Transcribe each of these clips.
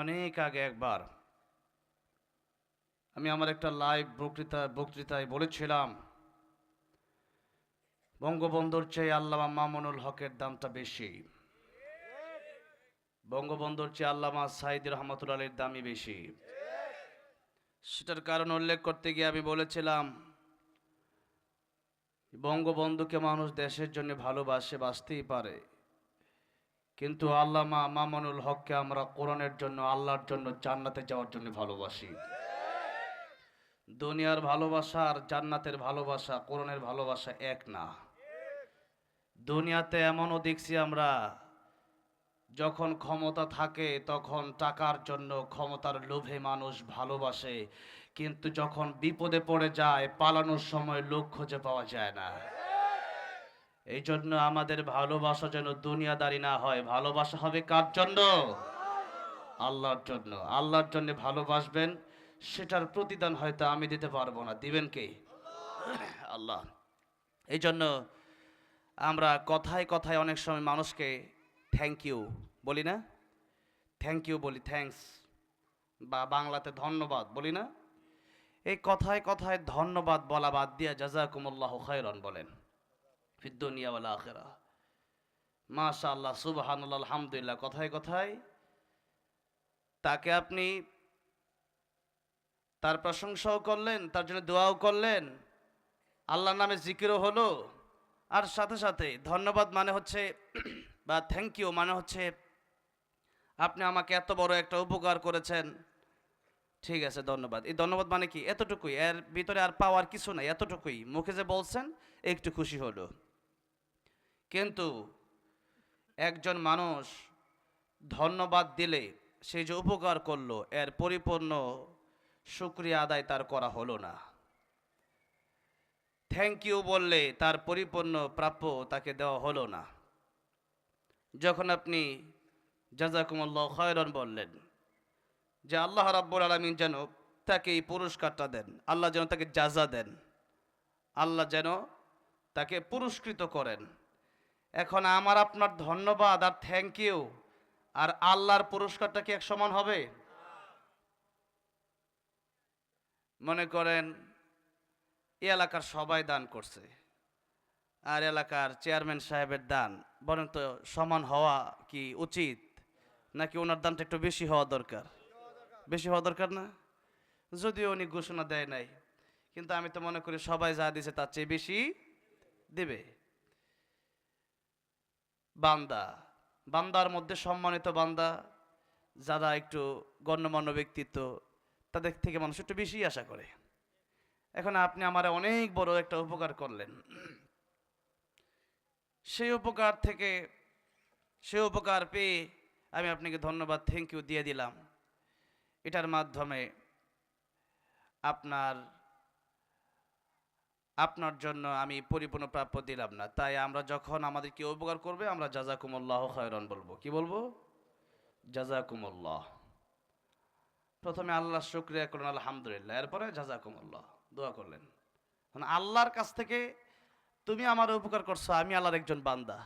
অনেক আগে একবার আমি আমার একটা লাইভ বক্তৃতায় বলেছিলাম, বঙ্গবন্ধুর চেয়ে আল্লামা মামুনুল হকের দামটা বেশি, বঙ্গবন্ধুর চেয়ে আল্লামা সাঈদী রহমাতুল্লাহ আলাইহির দামই বেশি। সেটার কারণ উল্লেখ করতে গিয়ে আমি বলেছিলাম, বঙ্গবন্ধুকে মানুষ দেশের জন্য ভালোবাসে, বাঁচতেই পারে, কিন্তু আল্লামা মামুনুল হককে আমরা কোরআনের জন্য, আল্লাহর জন্য, জান্নাতে যাওয়ার জন্য ভালোবাসি। দুনিয়ার ভালোবাসা আর জান্নাতের ভালোবাসা, কোরআনের ভালোবাসা এক না। দুনিয়াতে এমনও দেখছি আমরা, যখন ক্ষমতা থাকে তখন টাকার জন্য, ক্ষমতার লোভে মানুষ ভালোবাসে, কিন্তু যখন বিপদে পড়ে যায় পালানোর সময় লোক খুঁজে পাওয়া যায় না। এই জন্য আমাদের ভালোবাসা যেন দুনিয়াদারি না হয়, ভালোবাসা হবে কার জন্য? আল্লাহর জন্য। আল্লাহর জন্য ভালোবাসবেন, সেটার প্রতিদান হয়তো আমি দিতে পারবো না, দিবেন কে? আল্লাহ। এই জন্য আমরা কথায় কথায় অনেক সময় মানুষকে থ্যাংক ইউ বলি না, থ্যাংক ইউ বলি, থ্যাঙ্কস, বা বাংলাতে ধন্যবাদ বলি না। এই কথায় কথায় ধন্যবাদ বলা বাদ দিয়া জাযাকুমুল্লাহু খায়রান বলেন, ফিদ দুনিয়া ওয়াল আখিরাহ। মাশাআল্লাহ, সুবহানাল্লাহ, আলহামদুলিল্লাহ, কথায় কথায় তাকে আপনি তার প্রশংসাও করলেন, তার জন্য দোয়াও করলেন, আল্লাহর নামে জিকিরও হলো, আর সাথে সাথে ধন্যবাদ মানে হচ্ছে বা থ্যাংক ইউ মানে হচ্ছে আপনি আমাকে এত বড় একটা উপকার করেছেন, ঠিক আছে ধন্যবাদ। এই ধন্যবাদ মানে কি? এতটুকুই, এর ভিতরে আর পাওয়ার কিছু নাই, এতটুকুই মুখে যে বলছেন একটু খুশি হলো। কিন্তু একজন মানুষ ধন্যবাদ দিলে, সে যে উপকার করলো, এর পরিপূর্ণ শুকরিয়া আদায় তার করা হলো না। থ্যাংক ইউ বললে তার পরিপূর্ণ প্রাপ্য তাকে দেওয়া হলো না। যখন আপনি জাযাকুমুল্লাহু খায়রান বললেন, যে আল্লাহ রাব্বুল আলামিন যেন তাকে এই পুরস্কারটা দেন, আল্লাহ যেন তাকে জাযা দেন, আল্লাহ যেন তাকে পুরস্কৃত করেন। এখন আমার আপনার ধন্যবাদ আর থ্যাংক ইউ আর আল্লাহর পুরস্কারটা কি এক সমান হবে? মনে করেন এই এলাকার সবাই দান করছে, আর এলাকার চেয়ারম্যান সাহেবের দান, বরং তো সমান হওয়া কি উচিত, নাকি ওনার দানটা একটু বেশি হওয়া দরকার? বেশি হওয়া দরকার না? যদিও উনি ঘোষণা দেয় নাই, কিন্তু আমি তো মনে করি সবাই যা দিছে তার চেয়ে বেশি দেবে। বান্দা, বান্দার মধ্যে সম্মানিত বান্দা যারা একটু গণ্যমান্য ব্যক্তিত্ব, তাদের থেকে মানুষ একটু বেশি আশা করে। এখন আপনি আমার অনেক বড় একটা উপকার করলেন, সেই উপকার থেকে, সেই উপকার পেয়ে আমি আপনাকে ধন্যবাদ, থ্যাংক ইউ দিয়ে দিলাম। এটার মাধ্যমে আপনার আপনার জন্য আমি পরিপূর্ণ প্রাপ্য দিলাম না। তাই আমরা যখন আমাদের কেউ উপকার করবে, আমরা জাযাকুমুল্লাহু খায়রান বলবো। কি বলবো? জাযাকুমুল্লাহ। প্রথমে আল্লাহ শুকরিয়া করলেন, আলহামদুলিল্লাহ, এরপরে জাযাকুমুল্লাহ দোয়া করলেন। আল্লাহর কাছ থেকে তুমি আমার উপকার করছো, আমি আল্লাহর একজন বান্দা,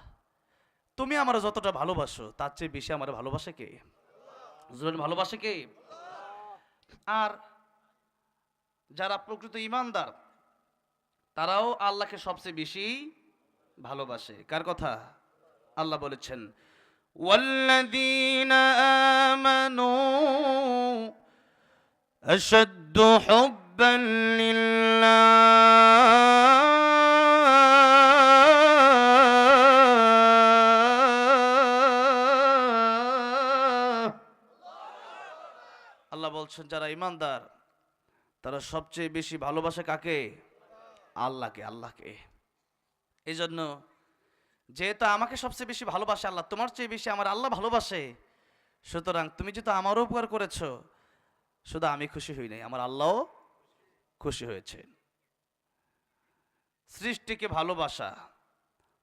তুমি আমার যতটা ভালোবাসো তার চেয়ে বেশি আমার ভালোবাসে কে? ভালোবাসে কে? আর যারা প্রকৃত ঈমানদার, তারাও আল্লাহকে সবচেয়ে বেশি ভালোবাসে। কার কথা? আল্লাহ বলেছেন, ওয়াল্লাযীনা আমানু আশাদ্দু হুব্বান লিল্লাহ। আল্লাহ বলছেন যারা ঈমানদার তারা সবচেয়ে বেশি ভালোবাসে কাকে? আল্লাহকে, আল্লাহকে। এই জন্য যেহেতু আমাকে সবচেয়ে বেশি ভালোবাসে আল্লাহ, তোমার চেয়ে বেশি আমার আল্লাহ ভালোবাসে, সুতরাং তুমি যেহেতু আমারও উপকার করেছো, শুধু আমি খুশি হই নাই, আমার আল্লাহও খুশি হয়েছে। সৃষ্টিকে ভালোবাসা,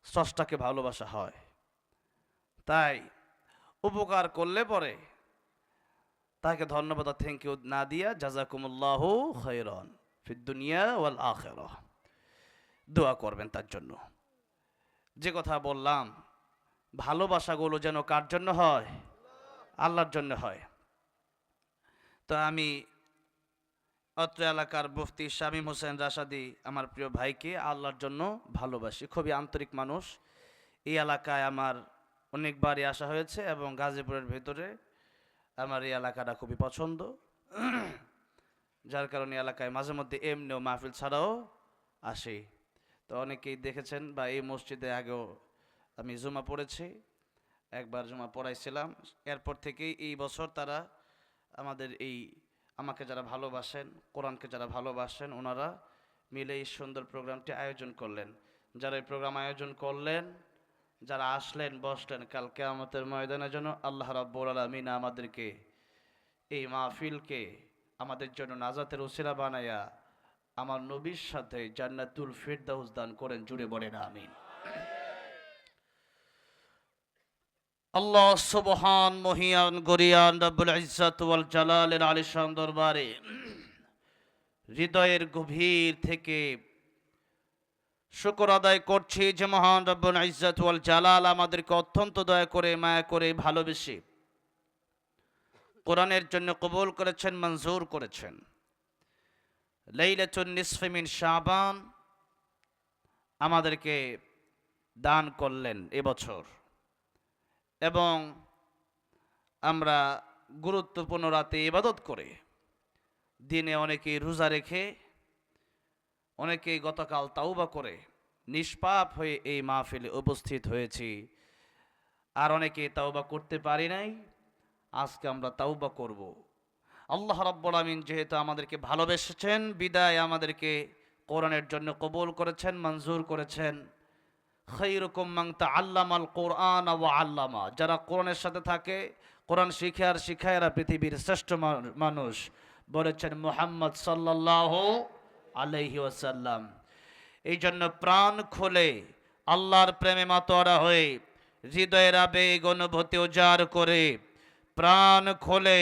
স্রষ্টাকে ভালোবাসা হয়। তাই উপকার করলে পরে তাকে ধন্যবাদ, থ্যাংক ইউ না দিয়া জাযাকুমুল্লাহু খায়রান ফিদ দুনিয়া ওয়াল আখিরাহ দোয়া করবেন তার জন্য। যে কথা বললাম, ভালোবাসাগুলো যেন কার জন্য হয়? আল্লাহর জন্য হয়। তো আমি অত্র এলাকার মুফতি শামীম হোসেন রাশাদি আমার প্রিয় ভাইকে আল্লাহর জন্য ভালোবাসি, খুবই আন্তরিক মানুষ। এই এলাকায় আমার অনেকবারই আসা হয়েছে এবং গাজীপুরের ভেতরে আমার এই এলাকাটা খুবই পছন্দ, যার কারণে এলাকায় মাঝে মধ্যে এমনিও মাহফিল ছাড়াও আসি। তো অনেকেই দেখেছেন বা এই মসজিদে আগেও আমি জুমা পড়েছি, একবার জুমা পড়াইছিলাম। এরপর থেকেই এই বছর তারা আমাদের আমাকে যারা ভালোবাসেন, কোরআনকে যারা ভালোবাসেন, ওনারা মিলে এই সুন্দর প্রোগ্রামটি আয়োজন করলেন। যারা এই প্রোগ্রাম আয়োজন করলেন, যারা আসলেন বসলেন, কাল কিয়ামতের ময়দানের জন্য আল্লাহ রাব্বুল আলামিন আমাদেরকে এই মাহফিলকে আমাদের জন্য নাজাতের উসিলা বানায়া আমার নবীর সাথে জান্নাতুল ফিরদাউস দান করেন, জুড়ে বলেন আমিন। আল্লাহ সুবহান মহিয়ান গরিয়ান রব্বুল ইজ্জত ওয়াল জালালের আলিশান দরবারে হৃদয়ের গভীর থেকে শুকর আদায় করছি যে মহান রব্বুল ইজ্জত ওয়াল জালাল আমাদেরকে অত্যন্ত দয়া করে, মায়া করে, ভালোবেসে কোরআনের জন্য কবুল করেছেন, মঞ্জুর করেছেন। লাইলাতুন নিসফি মিন শাবান আমাদেরকে দান করলেন এবছর, এবং আমরা গুরুত্বপূর্ণ রাতে ইবাদত করে, দিনে অনেকেই রোজা রেখে, অনেকেই গতকাল তাওবা করে নিষ্পাপ হয়ে এই মাহফিলে উপস্থিত হয়েছি। আর অনেকে তাওবা করতে পারি নাই, আজকে আমরা তাওবা করব। আল্লাহ রাব্বুল আমিন যেহেতু আমাদেরকে ভালোবেসেছেন বিদায় আমাদেরকে কোরআনের জন্য কবুল করেছেন, মঞ্জুর করেছেন। খায়রুকুম মান তাআল্লামাল কোরআন ওয়া আল্লামা, যারা কোরআনের সাথে থাকে, কোরআন শিখে আর শিখায়, এরা পৃথিবীর শ্রেষ্ঠ মানুষ, বলেছেন মুহাম্মদ সাল্লাল্লাহু আলাইহি ওয়াসাল্লাম। এই জন্য প্রাণ খুলে আল্লাহর প্রেমে মাতোয়ারা হয়ে, হৃদয়ের আবেগ অনুভূতি উজাড় করে, প্রাণ খুলে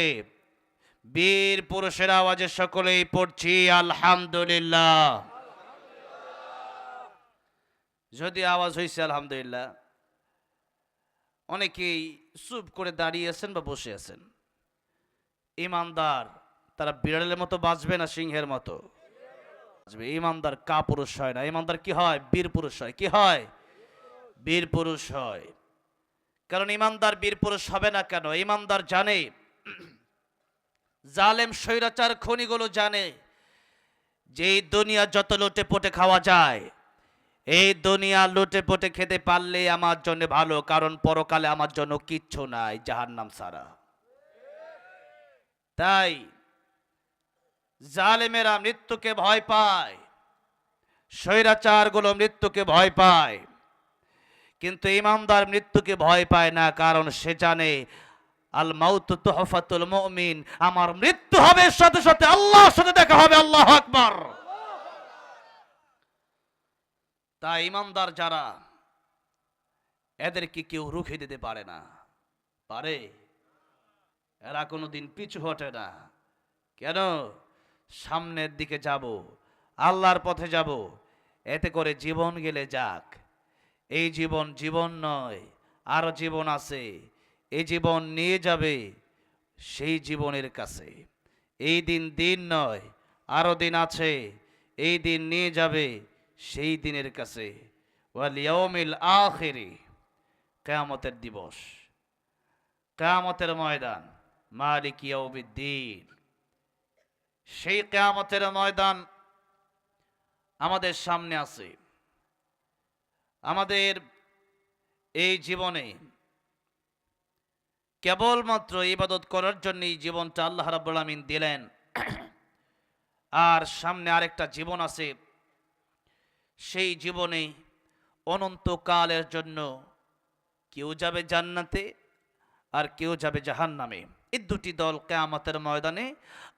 বীর পুরুষের আওয়াজে সকলেই পড়ছি আলহামদুলিল্লাহ। যদি আওয়াজ হয়েছে আলহামদুলিল্লাহ, অনেকেই চুপ করে দাঁড়িয়ে আছেন বা বসে আছেন। ইমানদার তারা বিড়ালের মতো বাঁচবে না সিংহের মতো বাঁচবে? ইমানদার কাপুরুষ হয় না, ইমানদার কি হয়? বীর পুরুষ হয়। কি হয়? বীর পুরুষ হয়। কারণ ইমানদার বীর পুরুষ হবে না কেন? ইমানদার জানে, জালেম স্বৈরাচার খনিগুলো জানে যে এই দুনিয়া যত লুটে পটে খাওয়া যায়, এই দুনিয়া লুটে পটে খেতে পারলে আমার জন্য ভালো, কারণ পরকালে আমার জন্য কিচ্ছু নাই জাহান্নাম ছাড়া। তাই জালেমেরা মৃত্যুকে ভয় পায়, স্বৈরাচারগুলো মৃত্যুকে ভয় পায়, কিন্তু ইমানদার মৃত্যুকে ভয় পায় না, কারণ সে জানে আল মাউতু তুহফাতুল মুমিন, আমার মৃত্যু হবে সাথে সাথে আল্লাহর সাথে দেখা হবে। আল্লাহু আকবার। তাই ইমানদার যারা, এদেরকে কেউ রুখে দিতে পারে না। পারে? এরা কোনোদিন পিছু হটে না। কেন? সামনের দিকে যাব, আল্লাহর পথে যাব, এতে করে জীবন গেলে যাক। এই জীবন জীবন নয়, আরো জীবন আছে। এই জীবন নিয়ে যাবে সেই জীবনের কাছে। এই দিন দিন নয়, আরো দিন আছে। এই দিন নিয়ে যাবে সেই দিনের কাছে। ওয়াল ইয়াউমিল আখিরি, কিয়ামতের দিবস, কিয়ামতের ময়দান, মালিক ইয়াউমিদ্দিন। সেই কিয়ামতের ময়দান আমাদের সামনে আছে। আমাদের এই জীবনে কেবলমাত্র ইবাদত করার জন্য এই জীবনটা আল্লাহ রাব্বুল আমিন দিলেন। আর সামনে আরেকটা জীবন আছে, সেই জীবনে অনন্তকালের জন্য কেউ যাবে জান্নাতে আর কেউ যাবে জাহান্নামে। এই দুটি দল কিয়ামতের ময়দানে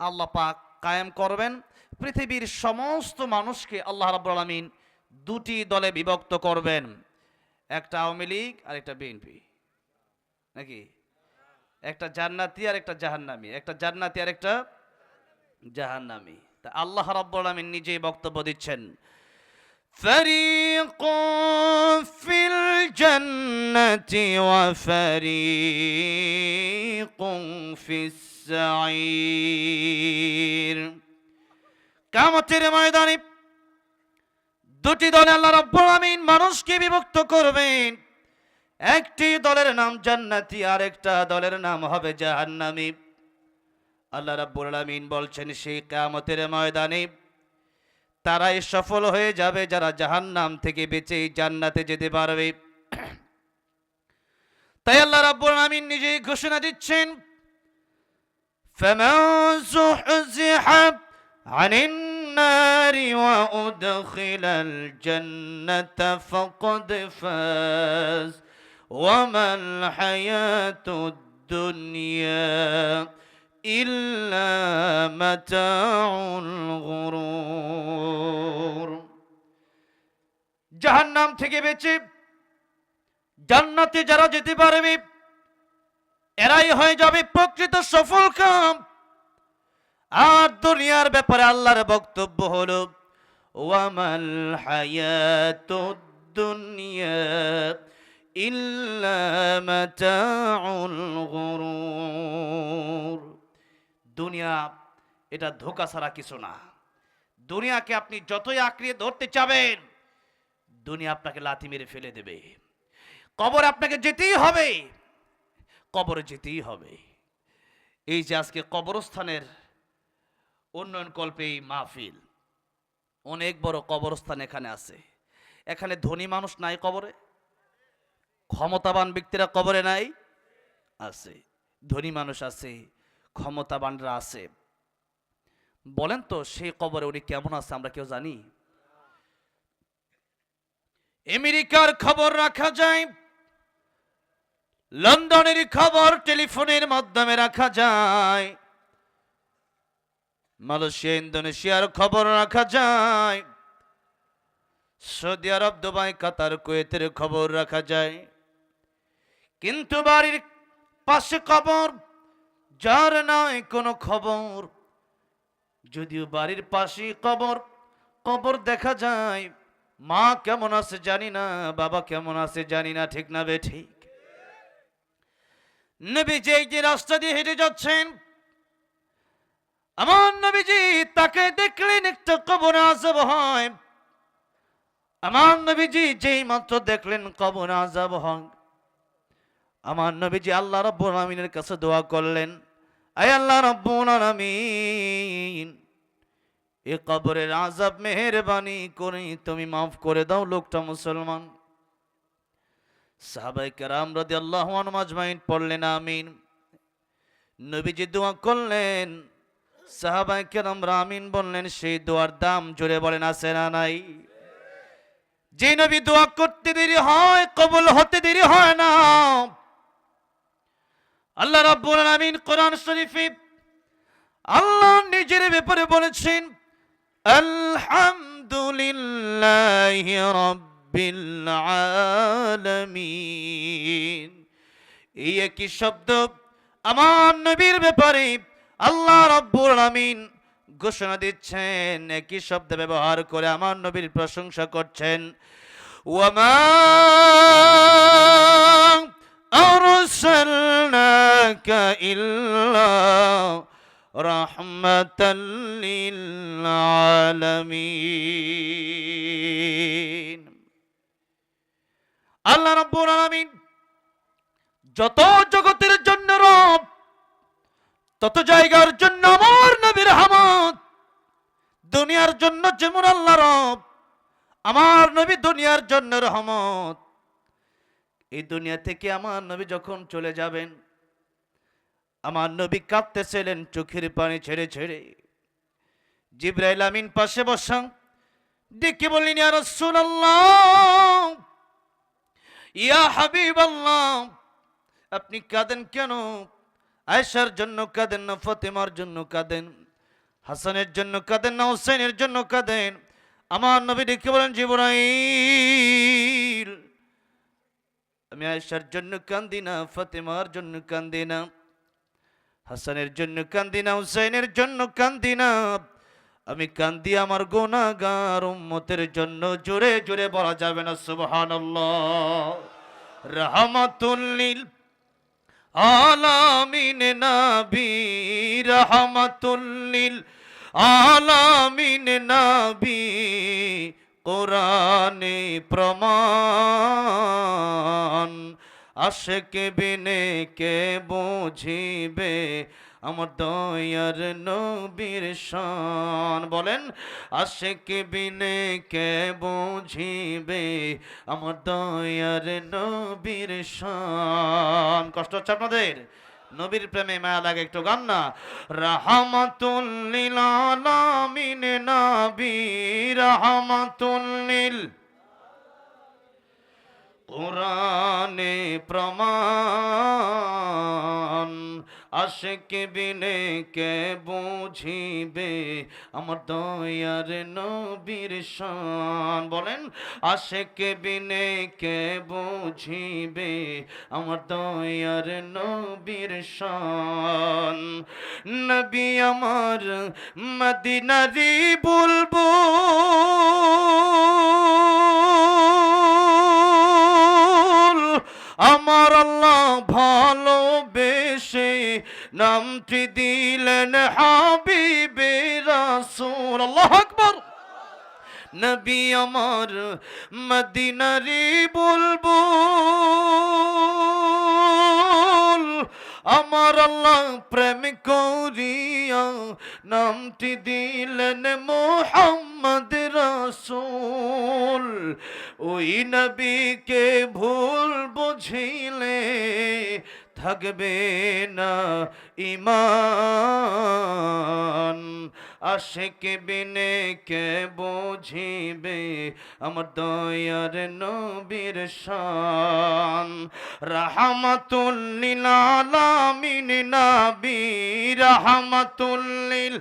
আল্লাহ পাক কায়েম করবেন। পৃথিবীর সমস্ত মানুষকে আল্লাহ রাব্বুল আমিন দুটি দলে বিভক্ত করবেন, একটা আওয়ামী লীগ আর একটা বিএনপি, নাকি? একটা জান্নাতি আর একটা জাহান্নামী, একটা জান্নাতি আর একটা জাহান্নামী। তা আল্লাহ রাব্বুল আমিন নিজেই বক্তব্য দিচ্ছেন, ফারিকুন ফিল জান্নাতি ওয়া ফারিকুন ফিস السعير কিয়ামতের ময়দানে দুটি দলে আল্লাহ রাব্বুল আমিন মানুষকে বিভক্ত করবেন। একটি দলের নাম জান্নাতি, আর একটা দলের নাম হবে জাহান্নামী। আল্লাহ রাব্বুল আমিন বলছেন সেই কিয়ামতের ময়দানে তারাই সফল হয়ে যাবে যারা জাহান্নাম থেকে বেঁচে জান্নাতে যেতে পারবে। তাই আল্লাহ রাব্বুল আমিন নিজেই ঘোষণা দিচ্ছেন, ফামান যুহজিহা আনিন নারি ওয়া উদখিলাল জান্নাতা ফাকাদ ফাজ ওয়া মাল হায়াতুদ দুনিয়া ইল্লা মাতাউল গুরুর। জাহান্নাম থেকে বেঁচে জান্নাতে যারা যেতে পারবে এরাই হয়ে যাবে প্রকৃত সফল কাম। আর দুনিয়ার ব্যাপারে আল্লাহর বক্তব্য হলো ওয়ামাল হায়াতুদ দুনিয়া ইল্লা মাতাউল গুরুর। দুনিয়া এটা ধোঁকা ছাড়া কিছু না। দুনিয়াকে আপনি যতই আঁকড়িয়ে ধরতে চাবেন দুনিয়া আপনাকে লাথি মেরে ফেলে দেবে। কবর আপনাকে যেতেই হবে, কবরে যেতেই হবে। এই যে আজকে কবরস্থানের উন্নয়ন কল্পে এই মাহফিল, অনেক বড় কবরস্থান এখানে আছে। এখানে ধনী মানুষ নাই কবরে, ক্ষমতাবান ব্যক্তিরা কবরে নাই, আছে। ধনী মানুষ আছে, ক্ষমতাবানরা আছে। বলেন তো সেই কবরে উনি কেমন আছে আমরা কেউ জানি? আমেরিকার খবর রাখা যায়, লন্ডনের খবর টেলিফোনের মাধ্যমে রাখা যায়, মালয়েশিয়া ইন্দোনেশিয়ার খবর রাখা যায়, সৌদি আরব দুবাই কাতার কুয়েতের খবর রাখা যায়। কিন্তু বাড়ির পাশে কবর, যার নাই কোনো খবর। যদিও বাড়ির পাশে কবর, কবর দেখা যায়, মা কেমন আছে জানি না, বাবা কেমন আছে জানি না, ঠিক না বে ঠিক? নবীজি এই যে রাস্তা দিয়ে হেঁটে যাচ্ছেন, আমার নবীজি তাকে দেখলেন একটা কবর আযাব হয়। আমার নবীজি যেই মাত্র দেখলেন কবর আযাব হয়, আমার নবীজি আল্লাহ রাব্বুল আলামিনের কাছে দোয়া করলেন, আয় আল্লাহ রাব্বুল আলামিন, এই কবরের আযাব মেহেরবানি করে তুমি মাফ করে দাও, লোকটা মুসলমান। সাহাবায়ে কেরাম রাদিয়াল্লাহু আনহুম আজমাইন পড়লেন আমিন। নবীজি দোয়া করলেন, সাহাবায়ে কেরাম আমিন বললেন। সেই দোয়ার দাম জোরে বলেন আছে না নাই? যে নবী দোয়া করতে দেরি হয় কবুল হতে দেরি হয় না। আল্লাহ রাব্বুল আলামিন কোরআন শরীফে আল্লাহ নিজের ব্যাপারে বলেছেন, আলহামদুলিল্লাহি রাব্বিল আলামিন। এই একই শব্দ আমার নবীর ব্যাপারে আল্লাহ রাব্বুল আলামিন ঘোষণা দিচ্ছেন, একই শব্দ ব্যবহার করে আমার নবীর প্রশংসা করছেন। ওয়ামা আরসালনাকা ইল্লা রাহমাতাল লিল আলামিন। আল্লাহ রাব্বুল আলামিন যত জগতের জন্য রব, তত জায়গার জন্য আমার নবীর রহমত। দুনিয়ার জন্য যেমন আল্লাহ রব, আমার নবী দুনিয়ার জন্য রহমত। এই দুনিয়া থেকে আমার নবী যখন চলে যাবেন, আমার নবী কাঁদতেছিলেন চোখের পানি ছেড়ে ছেড়ে। জিবরাইল আমিন পাশে বসা ডেকে বললেন, ইয়া রাসূলুল্লাহ, ইয়া হাবিবাল্লাহ, আপনি কাঁদেন কেন? আয়েশার জন্য কাঁদেন না ফাতেমার জন্য কাঁদেন? হাসানের জন্য কাঁদেন না হুসাইনের জন্য কাঁদেন? আমার নবী ডেকে বলেন, জিবরাইল, আমি আয়েশার জন্য কান্দি না, ফাতেমার জন্য কান্দি না, হাসানের জন্য কান্দি না, হুসাইনের জন্য কান্দি না, আমি কান্দি আমার গুনাহগার উম্মতের জন্য। জোরে জোরে বলা যাবে না সুবহানাল্লাহ? রাহমাতুল লিল আলামিন নবী রহমাতুল লিল আলামিন নবী কোরআনে প্রমাণ আশিক বিনে কে বুঝিবে আমার দয়ার নবীর শান বলেন আশিক বিনে কে বুঝিবে আমার দয়ার নবীর শান কষ্ট হচ্ছে আপনাদের নবীর প্রেমে মায়া লাগে একটু গান না রাহমাতুল লিল আলামিন নবী রাহমাতুল লিল কোরআনে প্রমাণ আশিক বিনে কে বুঝিবে আমার দয়ার নবীর শান বলেন আশিক বিনে কে বুঝিবে আমার দয়ার নবীর শান নবী আমার মদিনারি বুলবুল আমার আল্লাহ ভালোবেসে নামটি দিলেন হাবিবে রাসূল আল্লাহু আকবার নবী আমার মদিনারি বুলবুল আমার আল্লাহ প্রেম করিয়া নামটি দিলেন মুহাম্মদ রাসূল ওই নবীকে ভুল বুঝিলে থাকবে না ঈমান আশিক বিনে কে বুঝিবে আমার দয়ার নবীর শান রাহমাতুল লিল আলামিন নবী রাহমাতুল লিল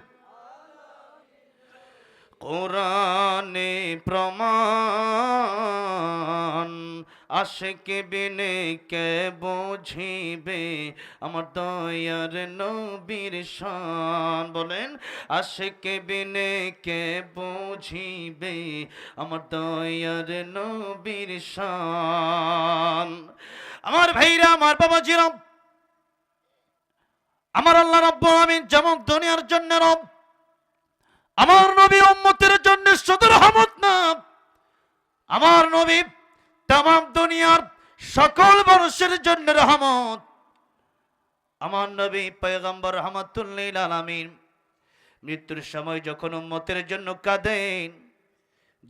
কোরআনে প্রমাণ আশিক বিনে কে বুঝিবে আমার দয়ার নবীর শান বলেন আশিক বিনে কে বুঝিবে আমার দয়ার নবীর শান আমার ভাইরা আমার বাবাজিরা আমার আল্লাহ রাব্বুল আলামিন যেমন দুনিয়ার জন্য রব আমার নবী উম্মতের জন্য শুধু রহমত না আমার নবী तमाम দুনিয়ার সকল মানুষের জন্য রহমত আমার নবী পয়গম্বর রহমাতুল লিল আলামিন মৃত্যুর সময় যখন উম্মতের জন্য কাঁদেন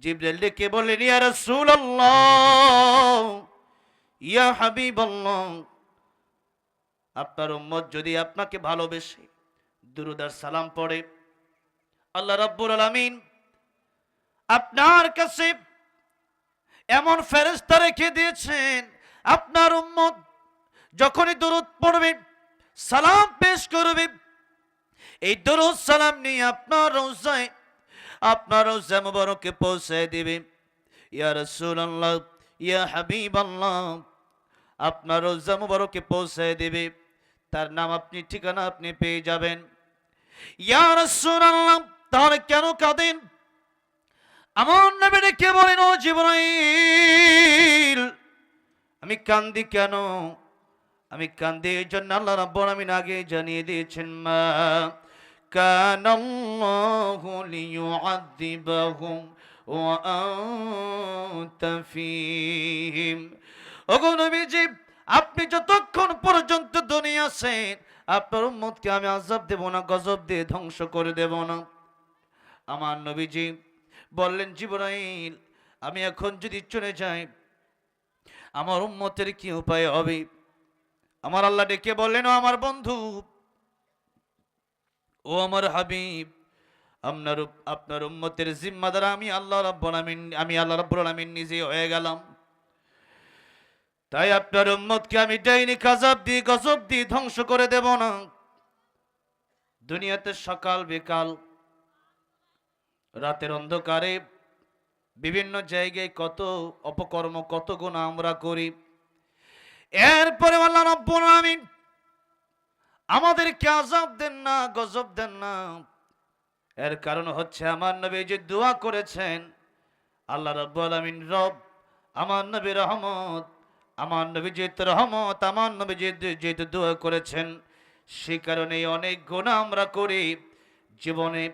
জিবরাইল ডেকে বললেন ইয়া রাসূলুল্লাহ ইয়া হাবিবাল্লাহ আপনার উম্মত যদি আপনাকে ভালোবেসে দুরূদ আর সালাম পড়ে আল্লাহ রাব্বুল আলামিন আপনার কাছে এমন ফেরেশতা রেখে দিয়েছেন আপনার উম্মত যখনই দরুদ পড়বে সালাম পেশ করবে এই দরুদ সালাম নিয়ে আপনার রওজা মুবারকে পৌঁছে দিবে ইয়া রাসূলুল্লাহ ইয়া হাবিবাল্লাহ আপনার রওজা মুবারকে পৌঁছে দিবে তার নাম আপনি ঠিকানা আপনি পেয়ে যাবেন ইয়া রাসূলুল্লাহ তাহলে কেন কাঁদেন আমার নবী ডেকে বলেন ও জিবরাইল আমি কান্দি কেন আমি কান্দি এই জন্য আল্লাহ রাব্বুল আলামিন আগে জানিয়ে দিয়েছেন মা কানাল্লাহু লিয়ুআযিবাহুম ওয়া আনতা ফীহিম ওগো নবীজি আপনি যতক্ষণ পর্যন্ত দুনিয়া আছেন আপনার উম্মতকে আমি আযাব দেব না গজব দিয়ে ধ্বংস করে দেব না আমার নবীজি বললেন জিবরাইল আমি এখন যদি চলে যাই আমার উম্মতের কি উপায় হবে আমার আল্লাহ ডেকে বললেন ও আমার বন্ধু ও আমার হাবিব আপনার উম্মতের জিম্মাদার আমি আল্লাহ রাব্বুল আলামিন নিজে হয়ে গেলাম তাই আপনার উম্মতকে আমি ডাইনি কাযাব দিয়ে গজব দিয়ে ধ্বংস করে দেব না দুনিয়াতে সকাল বিকাল রাতের অন্ধকারে বিভিন্ন জায়গায় কত অপকর্ম কত গুনাহ আমরা করি এরপরে আল্লাহ রাব্বুল আলামিন আমাদেরকে আযাব দেন না গজব দেন না এর কারণ হচ্ছে আমার নবী যে দোয়া করেছেন আল্লাহ রাব্বুল আলামিন রব আমার নবী রহমত আমার নবী যেহেতু রহমত, আমার নবী যেহেতু দোয়া করেছেন, সে কারণে অনেক গুনাহ আমরা করি, জীবনে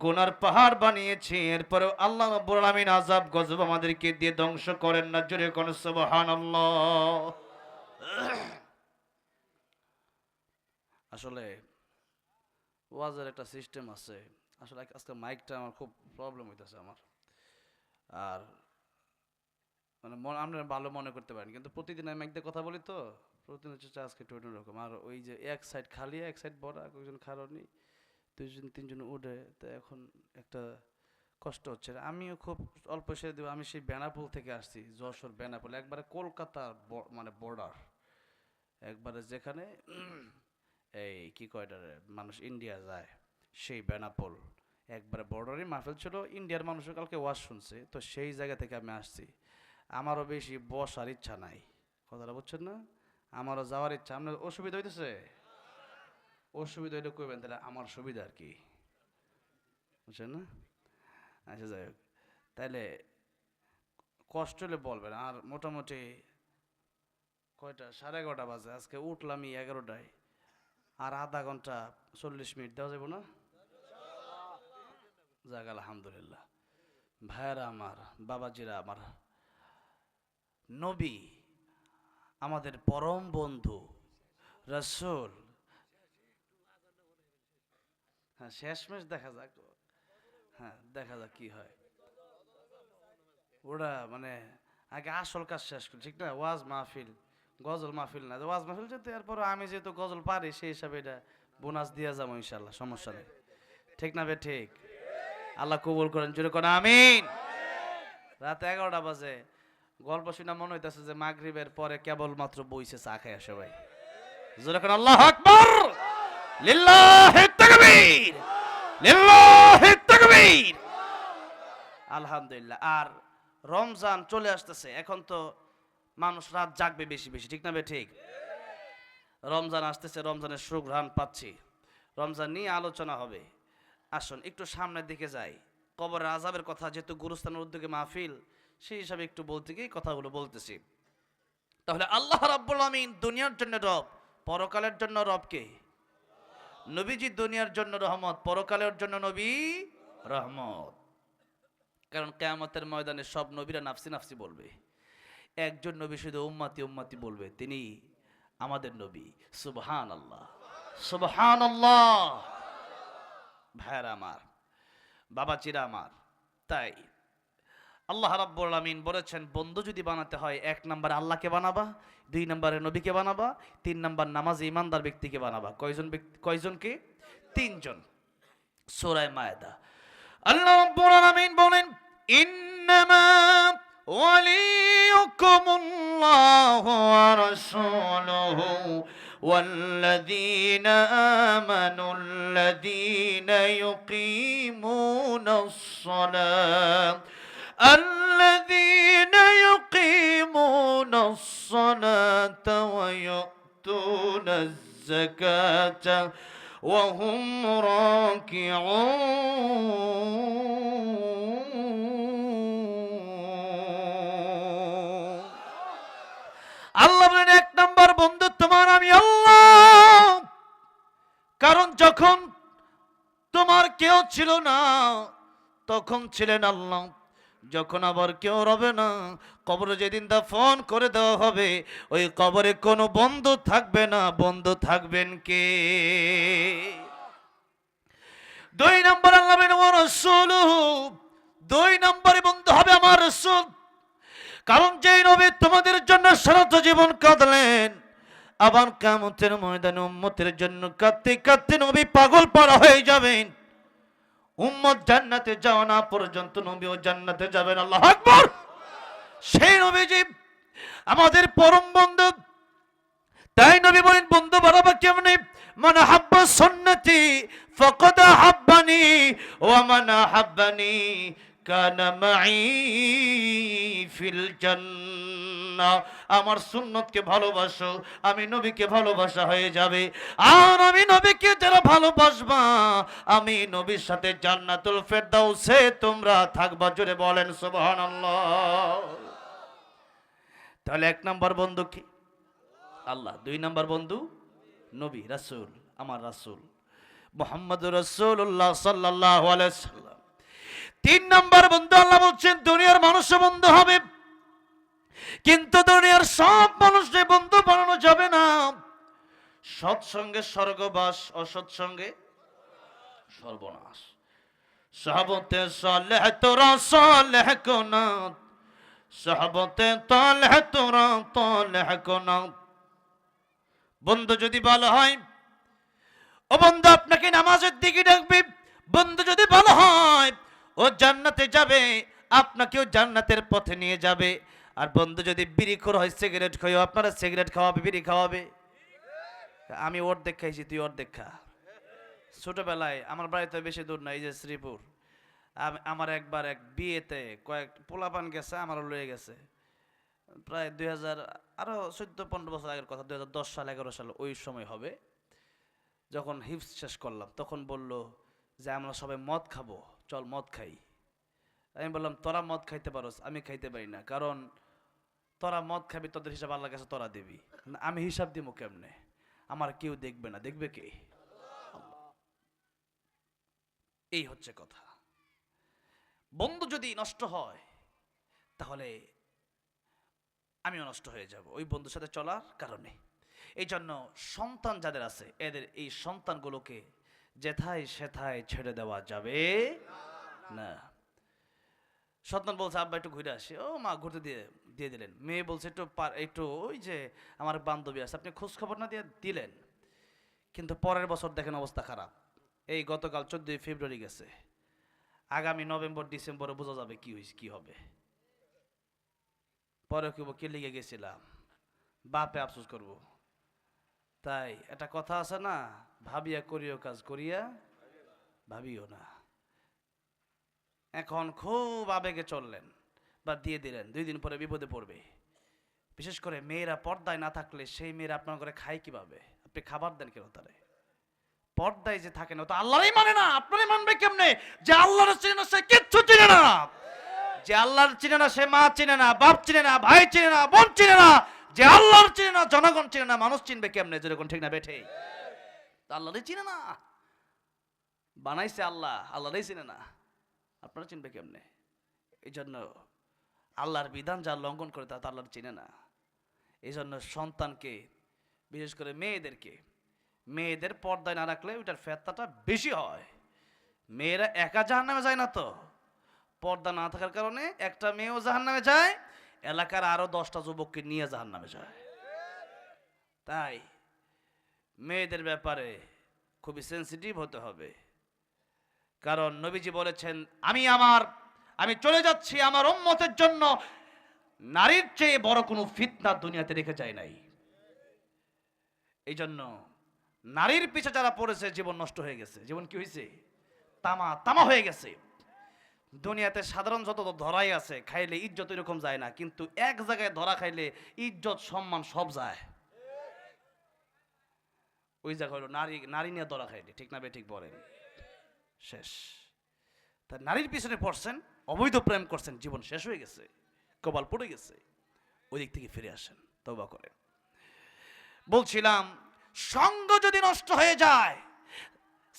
গুনার পাহাড় বানিয়েছি, এরপরেও আল্লাহ রাব্বুল আলামিন আযাব গজব আমাদেরকে দিয়ে ধ্বংস করেন না। জোরে কোন সুবহানাল্লাহ। আসলে ওয়াজের একটা সিস্টেম আছে, আসলে আজকে মাইকটা আমার খুব প্রবলেম হইতেছে আমার, আর মানে আপনারা ভালো মনে করতে পারেন, কিন্তু প্রতিদিন আমি মাইক দিয়ে কথা বলি তো, প্রতিদিন হচ্ছে আজকে একটু অন্যরকম। আর ওই যে এক সাইড খালি এক সাইড ভরা, কয়েকজন খারণি, দুইজন তিনজন উঠে, তো এখন একটা কষ্ট হচ্ছে। আমিও খুব অল্প সেরে দেবো, আমি সেই বেনাপোল থেকে আসছি, যশোর বেনাপোল, একবারে কলকাতার মানে বর্ডার, একবারে যেখানে এই কি কয়টারে মানুষ ইন্ডিয়া যায়, সেই বেনাপোল একবারে বর্ডারই মাহফিল ছিল, ইন্ডিয়ার মানুষও কালকে ওয়াজ শুনছে, তো সেই জায়গা থেকে আমি আসছি। আমারও বেশি বসার ইচ্ছা নাই, কথাটা বুঝছেন না, আমারও যাওয়ার ইচ্ছা। আপনার অসুবিধা হইতেছে? অসুবিধা হইলে কইবেন, তাহলে আমার সুবিধা আর কি, বুঝছেন না? আচ্ছা যাই হোক, তাইলে কষ্ট হলে বলবেন। আর মোটামুটি কয়টা, 11:30 বাজে, আজকে উঠলামই 11টায়, আর আধা ঘন্টা 40 মিনিট দেওয়া যাবো না? যাক আলহামদুলিল্লাহ। ভাইয়ারা আমার, বাবাজিরা আমার, নবী আমাদের পরম বন্ধু রাসূল, হ্যাঁ শেষমেশ দেখা যাক, হ্যাঁ দেখা যাক কি হয়। ওরা মানে আগে আসল কাজ শেষ করি, ঠিক না? ওয়াজ মাহফিল, গজল মাহফিল না, ওয়াজ মাহফিল যেহেতু, এরপর আমি যেহেতু গজল পারি, সেই হিসাবে এটা বোনাস দিয়ে যাবো ইনশাল্লাহ, সমস্যা নেই, ঠিক না? বে ঠিক। আল্লাহ কবুল করেন, জোরে করেন আমিন। রাত 11টা বাজে, গল্প শুনে মনে হইতেছে যে মাগরিবের পরে কেবলমাত্র বইছে চা খায় সবাই। জোরে করেন আল্লাহু আকবার, লিল্লাহি তাকবীর, লিল্লাহি তাকবীর। আলহামদুলিল্লাহ। আর রমজান চলে আসতেছে, এখন তো মানুষ রাত জাগবে বেশি বেশি, ঠিক না বে ঠিক? রমজান আসতেছে, রমজানের সুঘ্রাণ পাচ্ছি, রমজান নিয়ে আলোচনা হবে। আসুন একটু সামনের দিকে যাই। কবরের আযাবের কথা, যেহেতু গুরুস্থানের উদ্যোগে মাহফিল, সেই হিসাবে একটু বলতে গিয়ে কথাগুলো বলতেছি। তাহলে আল্লাহ রাব্বুল আমিন দুনিয়ার জন্য রব, পরকালের জন্য রব কে? নবীজি দুনিয়ার জন্য রহমত, পরকালের জন্য নবী রহমত। কারণ কিয়ামতের ময়দানে সব নবীরা নাফসি নাফসি বলবে, একজন নবী শুধু উম্মতি উম্মতি বলবে, তিনি আমাদের নবী। সুবহানাল্লাহ, সুবহানাল্লাহ। ভাইরা আমার, বাবাজিরা আমার, তাই আল্লাহ রাব্বুল আমিন বলেছেন, বন্ধু যদি বানাতে হয়, 1 নম্বরে আল্লাহকে বানাবা, 2 নম্বরে নবীকে বানাবা, 3 নম্বর নামাজি ইমানদার ব্যক্তিকে বানাবা। কয়জন ব্যক্তি, কয়জনকে? 3 জন। সূরা মায়েদা আল্লাহ রাব্বুল আমিন বলেন, ইন্নামা ওয়ালিয়ুকুমুল্লাহু ওয়া রাসূলুহু والذين آمنوا الذين يقيمون الصلاة الذين يقيمون الصلاة ويؤتون الزكاة وهم راكعون। আল্লাহ বলেন, 1 নম্বর বন্ধু তোমার আমি আল্লাহ। কারণ যখন তোমার কেউ ছিল না, তখন ছিলেন আল্লাহ, যখন আবার কেউ রবে না, কবরে যেদিন দাফন করে দেওয়া হবে, ওই কবরে কোনো বন্ধু থাকবে না, বন্ধু থাকবেন কে? 2 নম্বর আল্লাহ বলেন, ওয়া রাসূলুহু, 2 নম্বরে বন্ধু হবে আমার রাসূল। কারণ যেই নবী তোমাদের জন্য সারাটা জীবন কাঁদলেন, আবার কিয়ামতের ময়দানে উম্মতের জন্য কাঁদতে কাঁদতে নবী পাগল পারা হয়ে যাবেন। উম্মত জান্নাতে যাওয়া না পর্যন্ত নবীও জান্নাতে যাবেন। আল্লাহু আকবার। সেই নবীজি আমাদের পরম বন্ধু, তাই নবী বলেন, বন্ধু বাড়াবা কেমনে? মান হাব্বা সুন্নতি ফাকাদ হাব্বানি ওয়া মান হাব্বানি কানা মাই ফিল জান্নাহ। আমার সুন্নতকে ভালোবাসো, আমি নবীকে ভালোবাসা হয়ে যাবে। আর আমি নবীকে যারা ভালোবাসবা, আমি নবীর সাথে জান্নাতুল ফেরদাউসে তোমরা থাকবা। জোরে বলেন সুবহানাল্লাহ। তাহলে 1 নম্বর বন্ধু কি? আল্লাহ। 2 নম্বর বন্ধু নবী, রাসূল, আমার রাসূল মুহাম্মদুর রাসূলুল্লাহ সাল্লাল্লাহু আলাইহি সাল্লাম। 3 নম্বর বন্ধু আল্লাহ বলছেন দুনিয়ার মানুষও বন্ধু হবে, কিন্তু দুনিয়ার সব মানুষকে বন্ধু বানানো যাবে না। সৎসঙ্গে স্বর্গবাস, অসৎসঙ্গে সর্বনাশ। সাহাবতে সালেহ তোরা সালেহ কোনা, সাহাবতে তালেহ তোরা তালেহ কোনা। বন্ধু যদি ভালো হয়, ও বন্ধু আপনাকে নামাজের দিকে ডাকবে। বন্ধু যদি ভালো হয়, ও জান্নাতে যাবে, আপনাকেও জান্নাতের পথে নিয়ে যাবে। আর বন্ধু যদি বিড়িখোর হয়, সিগারেট খাইও, আপনারা সিগারেট খাওয়াবে, বিড়ি খাওয়াবে। আমি অর্ধেক খাইছি, তুই অর্ধেক খা। ছোটবেলায় আমার বাড়িতে বেশি দূর না, এই যে শ্রীপুর, আমার একবার এক বিয়েতে কয়েক পোলাপান গেছে, আমারও লয়ে গেছে। প্রায় 2000 আরো 14-15 বছর আগের কথা, 2010 সাল 11 সাল ওই সময় হবে। যখন হিফজ শেষ করলাম তখন বলল যে আমরা সবাই মদ খাবো, চল মদ খাই। আমি বললাম তোরা মদ খাইতে পারোস, আমি খাইতে পারি না, কারণ তোরা মদ খাবি, তোদের হিসাব আল্লাহর কাছে তোরা দিবি, আমি হিসাব দিব কেমনে? আমার কেউ দেখবে না, দেখবে কে? এই হচ্ছে কথা। বন্ধু যদি নষ্ট হয় তাহলে আমিও নষ্ট হয়ে যাব ওই বন্ধুর সাথে চলার কারণে। এই জন্য সন্তান যাদের আছে, এদের এই সন্তানগুলোকে যেথায় সেথায় ছেড়ে দেওয়া যাবে না। সন্তান বলছে আব্বা একটু ঘুরে আসি, ও মা ঘুরতে দিয়ে দিলেন। মেয়ে বলছে একটু ওই যে আমার বান্ধবী আছে, আপনি খোঁজ খবর না দিয়ে দিলেন। কিন্তু পরের বছর দেখেন অবস্থা খারাপ। এই গতকাল 14 ফেব্রুয়ারি গেছে, আগামী নভেম্বর ডিসেম্বরে বোঝা যাবে কি হয়েছে, কি হবে। পরে কে লিগে গেছিলাম, বাপে আফসোস করব। তাই একটা কথা আছে না, ভাবিয়া করিও কাজ, করিয়া ভাবিও না। এখন খুব আবেগে চললেন বা দিয়ে দিলেন, 2 দিন পরে বিপদে পড়বে। বিশেষ করে মেয়েরা পর্দায় না থাকলে সেই মেয়েরা আপনার ঘরে খায় কিভাবে? আপনি খাবার দেন কেন তারে? পর্দায় যে থাকে না, তো আল্লাহরই মানে না, আপনারই মানবে কেমনে? যে আল্লাহর চিনে না সে কিচ্ছু চিনে না। যে আল্লাহর চিনে না সে মা চিনে না, বাপ চিনে না, ভাই চিনে না, বোন চিনে না। যে আল্লাহর চিনে না, জনগণ চিনে না, মানুষ চিনবে কেমনে? যেরকম ঠিক না বেঠে? আল্লাহরই চিনে না, বানাইছে আল্লাহ, আল্লাহরই চিনে না, আপনারা চিনবে কেমনে? এই জন্য আল্লাহর বিধান যা লঙ্ঘন করে তা আল্লাহর চিনে না। এই জন্য সন্তানকে, বিশেষ করে মেয়েদের পর্দায় না রাখলে ওইটার ফেতনাটা বেশি হয়। মেয়েরা একা জাহান্নামে যায় না তো, পর্দা না থাকার কারণে একটা মেয়েও জাহান্নামে যায়, এলাকার আরো 10টা যুবককে নিয়ে জাহান্নামে যায়। তাই মেয়েদের ব্যাপারে খুবই সেন্সিটিভ হতে হবে। কারণ নবীজি বলেছেন, আমি চলে যাচ্ছি আমার উম্মতের জন্য, নারীর চেয়ে বড় কোনো ফিতনা দুনিয়াতে রেখে যায় নাই। এই জন্য নারীর পিছে যারা পড়েছে জীবন নষ্ট হয়ে গেছে। জীবন কি হয়েছে? তামা হয়ে গেছে। দুনিয়াতে সাধারণ যত ধরাই আছে, খাইলে ইজ্জত এরকম যায় না, কিন্তু এক জায়গায় ধরা খাইলে ইজ্জত সম্মান সব যায়। ওই জায়গা হলো নারী নিয়ে ধরা খাইলে, ঠিক না বে ঠিক বলেন? শেষ। তা নারীর পিছনে পড়ছেন, অবৈধ প্রেম করছেন, জীবন শেষ হয়ে গেছে, কপাল পড়ে গেছে। ওই দিক থেকে ফিরে আসেন, তওবা করেন। বলছিলাম, সঙ্গ যদি নষ্ট হয়ে যায়,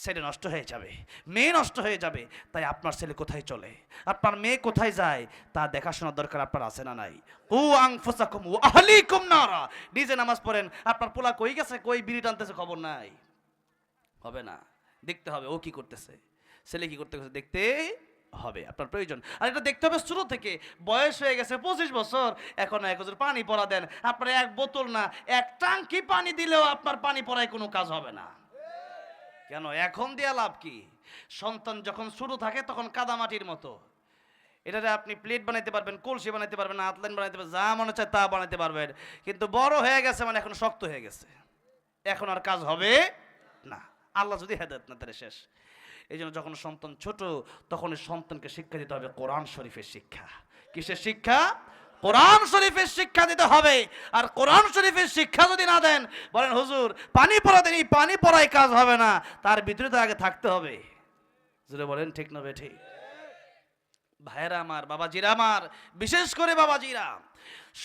ছেলে নষ্ট হয়ে যাবে, মেয়ে নষ্ট হয়ে যাবে। তাই আপনার ছেলে কোথায় চলে, আপনার মেয়ে কোথায় যায়, তা দেখাশোনার দরকার আপনার আছে না নাই? কু আনফুসাকুম ওয়া আহলিকুম নারা। নিজে নামাজ পড়েন, আপনার পোলা কই গেছে, কই বিড়ি টানতেছে, খবর নাই। হবে না, দেখতে হবে ও কি করতেছে, ছেলে কি করতে গেছে, দেখতে হবে, আপনার প্রয়োজন। আর এটা দেখতে হবে শুরু থেকে। বয়স হয়ে গেছে 25 বছর, এখন 1 বছর পানি পড়া দেন। আপনার 1 বোতল না, 1 টাঙ্কি পানি দিলেও আপনার পানি পড়ায় কোনো কাজ হবে না। কেন? এখন দেয়া লাভ কি? সন্তান যখন শুরু থাকে তখন কাদামাটির মতো, এটাতে আপনি প্লেট বানাইতে পারবেন, কলসি বানাইতে পারবেন, আতলাইন বানাইতে পারবেন, যা মনে চায় তা বানাইতে পারবেন। কিন্তু বড় হয়ে গেছে মানে এখন শক্ত হয়ে গেছে, এখন আর কাজ হবে না। আল্লাহ যদি হেদায়েত না দেয়, শেষ। এই জন্য যখন সন্তান ছোট, তখন সন্তানকে শিক্ষা দিতে হবে কোরআন শরীফের শিক্ষা। কিসের শিক্ষা? কোরআন শরীফের শিক্ষা দিতে হবে। আর কোরআন শরীফের শিক্ষা যদি না দেন, বলেন হুজুর পানি পড়া দেন, এই পানি পড়ায় কাজ হবে না, তার ভিতরে তো আগে থাকতে হবে। যদি বলেন ঠিক না বেঠিক? ভাইরা আমার, বাবাজিরা আমার, বিশেষ করে বাবাজিরা,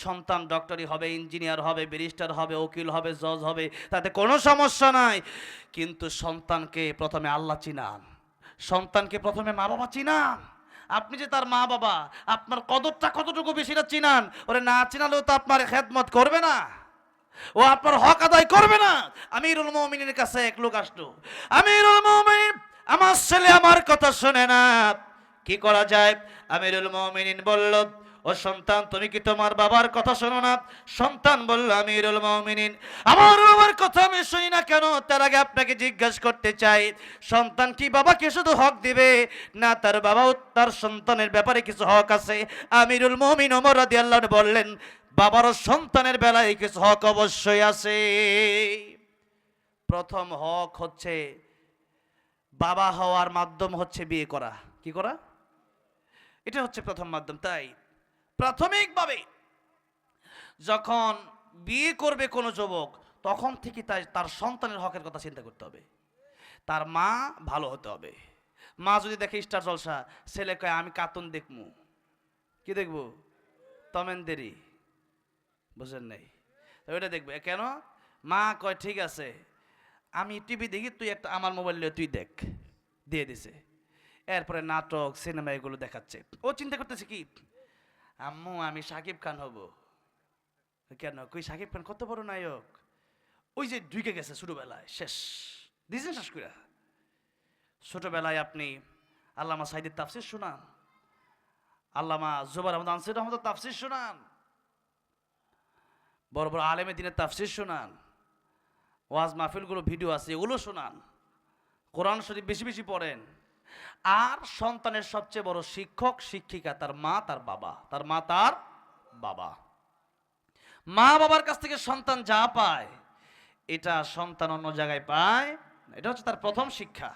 সন্তান ডক্টরি হবে, ইঞ্জিনিয়ার হবে, ব্যারিস্টার হবে, উকিল হবে, জজ হবে, তাতে কোনো সমস্যা নাই। কিন্তু সন্তানকে প্রথমে আল্লাহ চিনান, সন্তানকে প্রথমে মা বাবা চিনান। আপনি যে তার মা বাবা, আপনার কদরটা কতটুকু বেশিটা চিনান। ওরে না চিনালেও তো আপনার খেদমত করবে না, ও আপনার হক আদায় করবে না। আমিরুল মুমিনের কাছে এক লোক আসলো, আমিরুল মুমিন, আমার ছেলে আমার কথা শুনে না, কি করা যায়? আমিরুল মুমিনিন বলল, ও সন্তান, তুমি কি তোমার বাবার কথা শোনো না? সন্তান বলল, আমিরুল মুমিনিন, আমার বাবার কথা আমি শুনি না কেন? তার আগে আপনাকে জিজ্ঞাসা করতে চাই, সন্তান কি বাবাকে শুধু হক দিবে, না তার বাবাও তার সন্তানের ব্যাপারে কিছু হক আছে? আমিরুল মুমিন ওমর রাদিয়াল্লাহু আনহু বললেন, বাবারও সন্তানের বেলায় কিছু হক অবশ্যই আছে। প্রথম হক হচ্ছে, বাবা হওয়ার মাধ্যম হচ্ছে বিয়ে করা। কি করা? এটা হচ্ছে প্রথম মাধ্যম। তাই প্রাথমিকভাবে যখন বিয়ে করবে কোনো যুবক, তখন থেকে তার সন্তানের হকের কথা চিন্তা করতে হবে। তার মা ভালো হতে হবে। মা যদি দেখে স্টার জলসা, ছেলে কয় আমি কার্টুন দেখবো, কি দেখবো? টম এন্ড জেরি, বুঝেন নাই? ওইটা দেখবে কেন? মা কয় ঠিক আছে, আমি টিভি দেখি, তুই একটা আমার মোবাইল তুই দেখ, দিয়ে দিছে। এরপরে নাটক সিনেমা এগুলো দেখাচ্ছে। ও চিন্তা করতেছে কি, আম্মু আমি শাকিব খান হব। কেন? কই শাকিব খান কত বড় নায়ক, ওই যে ঢুকে গেছে ছোটবেলায়, শেষ দিয়েছেন শেষ করে। ছোটবেলায় আপনি আল্লামা সাইদের তাফসির শোনান, আল্লামা জুবাইর আহমদ আনসারী রহমতুল্লাহ তাফসির শোনান, বড় বড় আলেমে দিনের তাফসির শোনান, ওয়াজ মাহফিলগুলো ভিডিও আছে এগুলো শোনান, কোরআন শরীফ বেশি বেশি পড়েন। আর সন্তানের সবচেয়ে বড় শিক্ষক শিক্ষিকা তার মা তার বাবা, তার মা তার বাবা। মা বাবার কাছ থেকে সন্তান যা পায়, এটা সন্তান অন্য জায়গায় পায়, এটা হচ্ছে তার প্রথম শিক্ষা।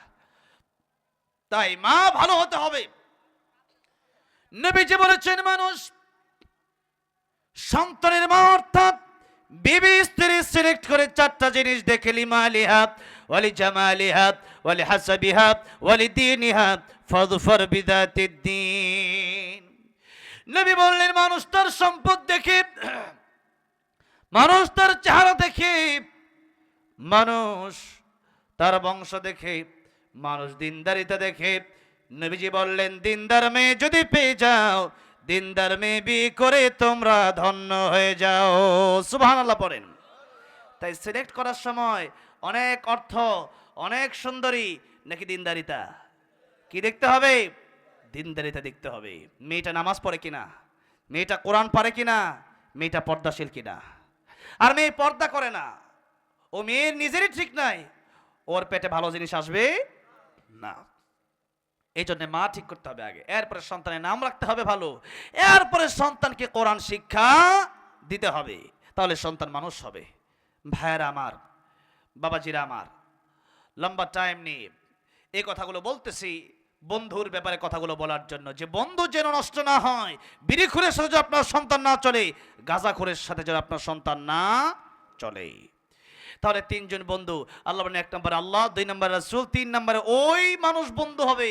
তাই মা ভালো হতে হবে। নবীজি বলেছেন, মানুষ সন্তানের মা অর্থাৎ বিবি স্ত্রী সিলেক্ট করে চারটা জিনিস দেখে, লিমালিহা ওয়ালি জামালিহা ওয়ালি হাসাবিহা ওয়ালি দীনিহা ফাযফার বিযাতিদ্দীন। নবী বললেন, মানুষ তার সম্পদ দেখে, মানুষ তার চেহারা দেখে, মানুষ তার বংশ দেখে, মানুষ দিনদারিতা দেখে। নবীজি বললেন, দিনদার মেয়ে যদি পেয়ে যাও, দিনদার মেয়ে বিয়ে করে তোমরা ধন্য হয়ে যাও। সুবহানাল্লাহ পড়েন। তাই সিলেক্ট করার সময় অনেক অর্থ, অনেক সুন্দরী নাকি দিনদারিতা, কি দেখতে হবে? দিনদারিতা দেখতে হবে। মেয়েটা নামাজ পড়ে কিনা, মেয়েটা কোরআন পারে কিনা, মেয়েটা পর্দাশীল কিনা। আর মেয়ে পর্দা করে না, ও মেয়ের নিজেরই ঠিক নাই, ওর পেটে ভালো জিনিস আসবে না। এই জন্য মা ঠিক করতে হবে আগে, এরপরে সন্তানের নাম রাখতে হবে ভালো, এরপরে সন্তানকে কোরআন শিক্ষা দিতে হবে, তাহলে সন্তান মানুষ হবে। ভাইয়েরা আমার, বাবাজিরা আমার, লম্বা টাইম নিয়ে এই কথাগুলো বলতেছি বন্ধুর ব্যাপারে কথাগুলো বলার জন্য, যে বন্ধু যেন নষ্ট না হয়। বিড়িখোরের সাথে যেন আপনার সন্তান না চলে, গাঁজাখোরের সাথে যেন আপনার সন্তান না চলে। তাহলে তিনজন বন্ধু, আল্লাহ বলেন, এক নম্বরে আল্লাহ, দুই নম্বরে রাসূল, তিন নম্বরে ওই মানুষ বন্ধু হবে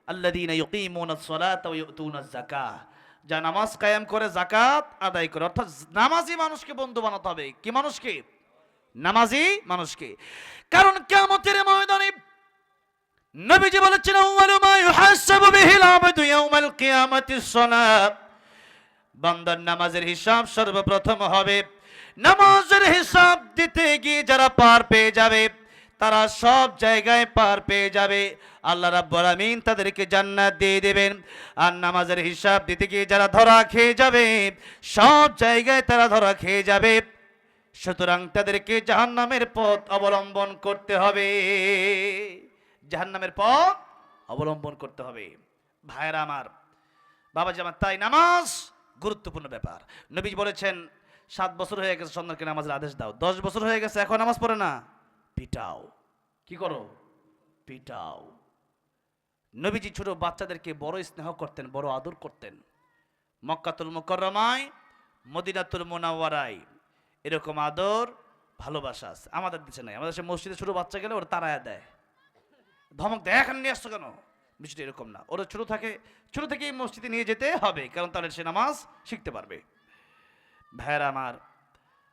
আল্লাযীনা ইউকিমুনাস সালাতা ওয়া ইউতুনাজ যাকাহ, যা নামাজ কায়েম করে, যাকাত আদায় করে। অর্থাৎ নামাজি মানুষকে বন্ধু বানাতে হবে। কি মানুষকে? নামাজি মানুষকে। কারণ কিয়ামতের ময়দানে নবীজি বলেছেন, আউয়ালু মা ইউহাসাবু বিহিল আবদু ইয়াউমাল কিয়ামাতিস সালাত, বান্দার নামাজের হিসাব সর্বপ্রথম হবে। নামাজের হিসাব দিতে গিয়ে যারা পার পেয়ে যাবে, তারা সব জায়গায় পার পেয়ে যাবে, আল্লাহ রাব্বুল আমিন তাদেরকে জান্নাত দিয়ে দেবেন। আর নামাজের হিসাব দিতে গিয়ে যারা ধরা খেয়ে যাবে, সব জায়গায় তারা ধরা খেয়ে যাবে। সুতরাং তাদেরকে জাহান্নামের পথ অবলম্বন করতে হবে, জাহান্নামের পথ অবলম্বন করতে হবে। ভাইরা আমার, বাবাজি আমার, তাই নামাজ গুরুত্বপূর্ণ ব্যাপার। নবী বলেছেন, 7 বছর হয়ে গেছে সন্তানকে নামাজের আদেশ দাও, 10 বছর হয়ে গেছে এখন নামাজ পড়ে না, পিটাও। কি করো? পিটাও। নবীজি ছোট বাচ্চাদেরকে বড় স্নেহ করতেন, বড় আদর করতেন। মক্কাতুল মুকাররমায়, মদিনাতুল মুনাওয়ারায় এরকম আদর ভালোবাসা আছে, আমাদের দেশে নাই। আমাদের দেশে মসজিদে ছোট বাচ্চা গেলে ওরা তাড়ায়া দেয়, ধমক দেয়, এখানে নিয়ে আসছো কেন, বিষয়টা এরকম না, ওরা ছোট থেকেই মসজিদে নিয়ে যেতে হবে, কারণ তাহলে সে নামাজ শিখতে পারবে। ভাইয়েরা আমার,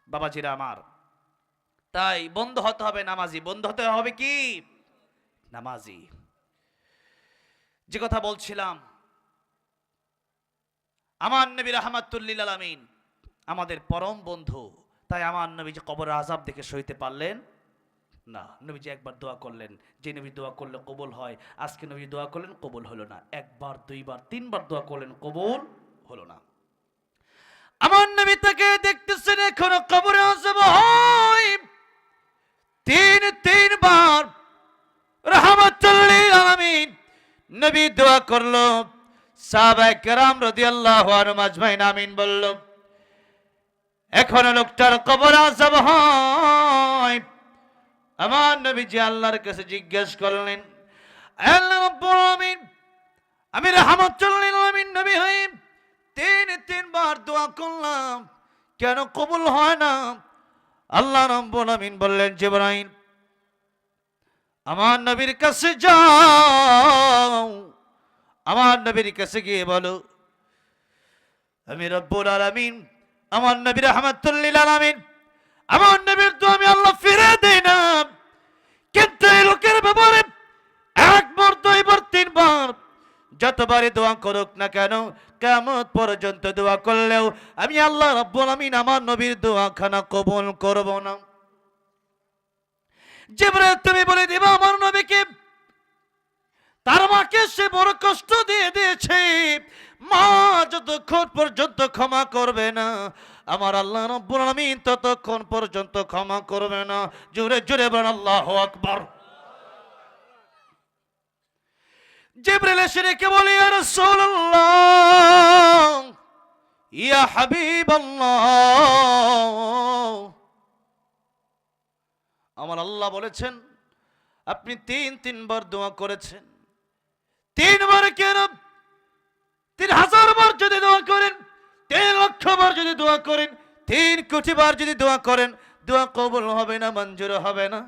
বাবাজিরা আমার, তাই বন্ধু হতে হবে নামাজি, বন্ধু হতে হবে কি নামাজি। যে কথা বলছিলাম, আমার নবী রাহমাতুল লিল আলামিন আমাদের পরম বন্ধু, তাই আমার নবী যে কবর আযাব দেখে সইতে পারলেন না। নবীজি একবার দোয়া করলেন, যে নবী দোয়া করলে কবুল হয়, আজকে নবী দোয়া করলেন কবুল হলো না। একবার, দুইবার, তিনবার দোয়া করলেন, কবুল হলো না। আমার নবী তাকে দেখতেছেন এখনো কবরে আযাব হয়, তিনবার রাহমাতুল লিল আলামিন নবী দোয়া করলো। সাহাবায়ে কেরাম রাদিয়াল্লাহু আনহুম আজমাইন আমিন বলল। এখনো লোকটার কবর আযাব হয়। আমার নবীজি আল্লাহর কাছে জিজ্ঞেস করলেন, আল্লাহ রাব্বুল আলামিন, আমি রাহমাতুল লিল আলামিন নবী হই তিনবার দোয়া করলাম, কেন কবুল হয় না? আল্লাহ রাব্বুল আলামিন বললেন, জিবরাইল আমার নবীর কাছে যাও, আমার নবীর কাছে গিয়ে বলো, আমি রব্বুল আলামিন, আমার নবী রাহমাতুল লিল আলামিন, আমার নবীর দোয়া আমি আল্লাহ ফিরে দেই না। কিন্তু এই লোকের ব্যাপারে একবার, দুইবার, তিনবার যতবারই দোয়া করুক না কেন, কিয়ামত পর্যন্ত দোয়া করলেও আমি আল্লাহ রাব্বুল আলামিন আমার নবীর দোয়াখানা কবুল করব না। জিবরাইল তুমি বলে দিবা আমার নবীকে, তার মাকে সে বড় কষ্ট দিয়ে দিয়েছে, মা যতক্ষণ পর্যন্ত ক্ষমা করবে না, আমার আল্লাহ রাব্বুল আলামিন ততক্ষণ পর্যন্ত ক্ষমা করবে না। জোরে জোরে বলেন আল্লাহু আকবার। জিবরাইল এসে রেখে বলে, ইয়া রাসূলুল্লাহ, ইয়া হাবিবাল্লাহ, আমার আল্লাহ বলেছেন আপনি তিনবার দোয়া করেছেন। তিনবার কেন, 3000 বার যদি দোয়া করেন, 3 লক্ষ বার যদি দোয়া করেন, 3 কোটি বার যদি দোয়া করেন, দোয়া কবুল হবে না, মঞ্জুর হবে না,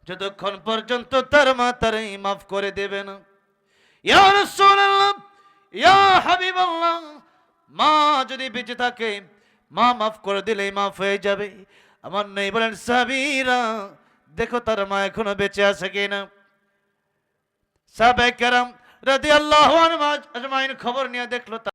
যতক্ষণ পর্যন্ত তার মা তারই মাফ করে দেবে না। ইয়া রাসূলুল্লাহ, ইয়া হাবিবাল্লাহ, মা যদি বেঁচে থাকে, মা মাফ করে দিলেই মাফ হয়ে যাবে। আমার নবী বলেন, সাহাবীরা দেখো তার মা এখনো বেঁচে আছে কিনা। সাহাবায়ে কেরাম রাদিয়াল্লাহু আনহুম আজমাইন খবর নিয়ে দেখলো